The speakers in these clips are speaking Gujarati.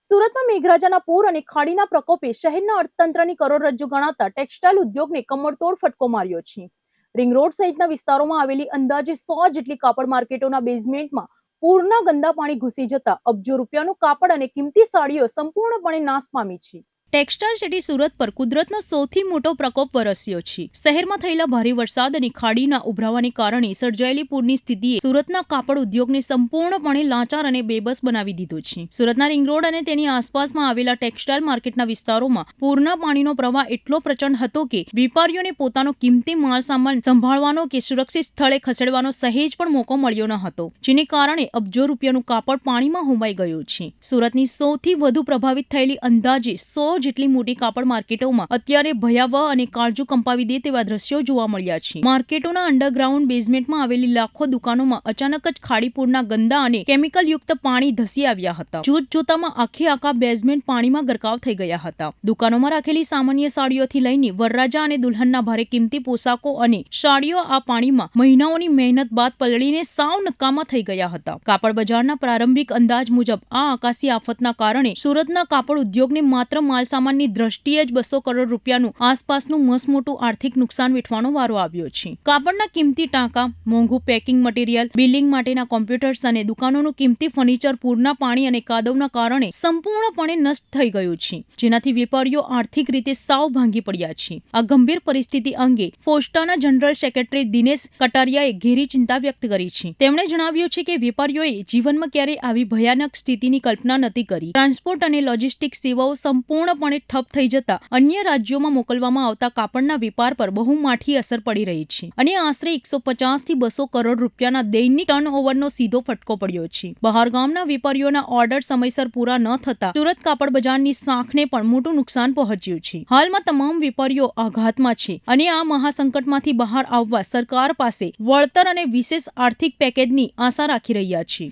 સુરતમાં મેઘરાજાના પૂર અને ખાડીના પ્રકોપે શહેરના અર્થતંત્રની કરોડરજ્જુ ગણાતા ટેક્સટાઇલ ઉદ્યોગને કમરતોડ ફટકો માર્યો છે। રિંગ રોડ સહિતના વિસ્તારોમાં આવેલી અંદાજે 100 જેટલી કાપડ માર્કેટોના બેઝમેન્ટમાં પૂરના ગંદા પાણી ઘૂસી જતા અબજો રૂપિયાનું કાપડ અને કિંમતી સાડીઓ સંપૂર્ણપણે નાશ પામી છે। ટેક્સટાઇલ સિટી સુરત પર કુદરતનો સૌથી મોટો પ્રકોપ વરસ્યો છે। શહેરમાં થયેલા ભારે વરસાદ અને ખાડીના ઉભરાવાને કારણે સર્જાયેલી પૂરની સ્થિતિએ સુરતના કાપડ ઉદ્યોગને સંપૂર્ણપણે લાચાર અને બેબસ બનાવી દીધો છે। સુરતના રિંગ રોડ અને તેની આસપાસમાં આવેલા ટેક્સટાઇલ માર્કેટના વિસ્તારોમાં પૂરના પાણીનો પ્રવાહ એટલો પ્રચંડ હતો કે વેપારીઓને પોતાનો કિંમતી માલ સામાન સંભાળવાનો કે સુરક્ષિત સ્થળે ખસેડવાનો સહેજ પણ મોકો મળ્યો ન હતો, જેને કારણે અબજો રૂપિયાનું કાપડ પાણીમાં હોમાઈ ગયું છે। સુરતની સૌથી વધુ પ્રભાવિત થયેલી અંદાજે 100 જેટલી મોટી કાપડ માર્કેટોમાં અત્યારે ભયાવહ અને કાળજુ કંપાવી દે તેવા દ્રશ્યો જોવા મળ્યા છે। માર્કેટોના અંડરગ્રાઉન્ડ બેઝમેન્ટમાં આવેલી લાખો દુકાનોમાં અચાનક જ ખાડીપૂરના ગંદા અને કેમિકલયુક્ત પાણી ધસી આવ્યા હતા। જોતજોતામાં આખા બેઝમેન્ટ પાણીમાં ગરકાવ થઈ ગયા હતા। દુકાનોમાં રાખેલી સામાન્ય સાડીઓથી લઈને વરરાજા અને દુલ્હનના ભારે કિંમતી પોશાકો અને સાડીઓ આ પાણીમાં મહિનાઓની મહેનત બાદ પલળીને સાવ નકામા થઈ ગયા હતા। કાપડ બજારના પ્રારંભિક અંદાજ મુજબ આ આકાશી આફતના કારણે સુરતના કાપડ ઉદ્યોગને માત્ર માલસામાનની દ્રષ્ટિએ જ 200 કરોડ રૂપિયાનું આસપાસનું મસમોટું આર્થિક નુકસાન વેઠવાનો વારો આવ્યો છે। કાપડના કિંમતી ટાંકા, મોંઘું પેકિંગ મટીરિયલ, બિલિંગ માટેના કોમ્પ્યુટર્સ અને દુકાનોનું કિંમતી ફર્નિચર પૂરના પાણી અને કાદવના કારણે સંપૂર્ણપણે નષ્ટ થઈ ગયું છે, જેનાથી વેપારીઓ આર્થિક રીતે સાવ ભાંગી પડ્યા છે। આ ગંભીર પરિસ્થિતિ અંગે ફોસ્ટાના જનરલ સેક્રેટરી દિનેશ કટારિયાએ ઘેરી ચિંતા વ્યક્ત કરી છે। તેમણે જણાવ્યું છે કે વેપારીઓએ જીવનમાં ક્યારેય આવી ભયાનક સ્થિતિની કલ્પના નથી કરી। ટ્રાન્સપોર્ટ અને લોજિસ્ટિક્સ સેવાઓ સંપૂર્ણપણે ઠપ થઈ જતા અન્ય રાજ્યોમાં મોકલવામાં આવતા કાપડના વેપાર પર બહુ માઠી અસર પડી રહી છે અને આશરે 150 થી 200 કરોડ રૂપિયાના દૈનિક ટર્નઓવરનો સીધો ફટકો પડ્યો છે। બહારગામના વેપારીઓના ઓર્ડર સમયસર પૂરા ન થતા સુરત કાપડ બજારની શાખને પણ મોટું નુકસાન પહોંચ્યું છે। હાલમાં તમામ વેપારીઓ આઘાતમાં છે અને આ મહાસંકટમાંથી બહાર આવવા સરકાર પાસે વળતર અને વિશેષ આર્થિક પેકેજની આશા રાખી રહ્યા છે।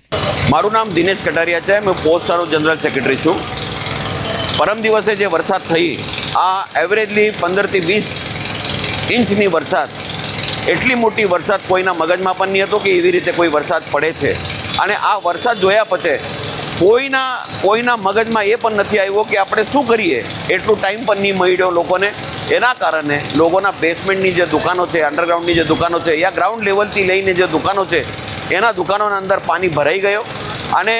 મારું નામ દિનેશ કટારિયા છે। હું પોસ્ટનો જનરલ સેક્રેટરી છું। પરમ દિવસે જે વરસાદ થઈ આ એવરેજલી 15 થી 20 ઇંચની વરસાદ, એટલી મોટી વરસાદ કોઈના મગજમાં પણ નહીં હતો કે એવી રીતે કોઈ વરસાદ પડે છે। અને આ વરસાદ જોયા પછી કોઈના મગજમાં એ પણ નથી આવ્યો કે આપણે શું કરીએ, એટલું ટાઈમ પણ નહીં મળ્યો લોકોને। એના કારણે લોકોના બેસમેન્ટની જે દુકાનો છે, અંડરગ્રાઉન્ડની જે દુકાનો છે, યા ગ્રાઉન્ડ લેવલથી લઈને જે દુકાનો છે એના દુકાનોના અંદર પાણી ભરાઈ ગયો। અને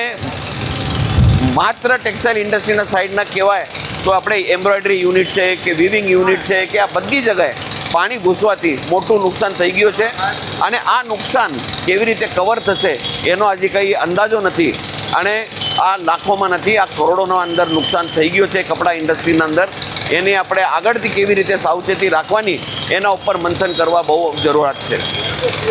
માત્ર ટેક્સટાઇલ ઇન્ડસ્ટ્રીના સાઈડના કહેવાય તો આપણે એમ્બ્રોઇડરી યુનિટ છે કે વિવિંગ યુનિટ છે કે આ બધી જગ્યાએ પાણી ઘૂસવાથી મોટું નુકસાન થઈ ગયું છે। અને આ નુકસાન કેવી રીતે કવર થશે એનો હજી કંઈ અંદાજો નથી અને આ લાખોમાં નથી, આ કરોડોનો અંદર નુકસાન થઈ ગયું છે કપડાં ઇન્ડસ્ટ્રીના અંદર। એની આપણે આગળથી કેવી રીતે સાવચેતી રાખવાની એના ઉપર મંથન કરવા બહુ જરૂરિયાત છે।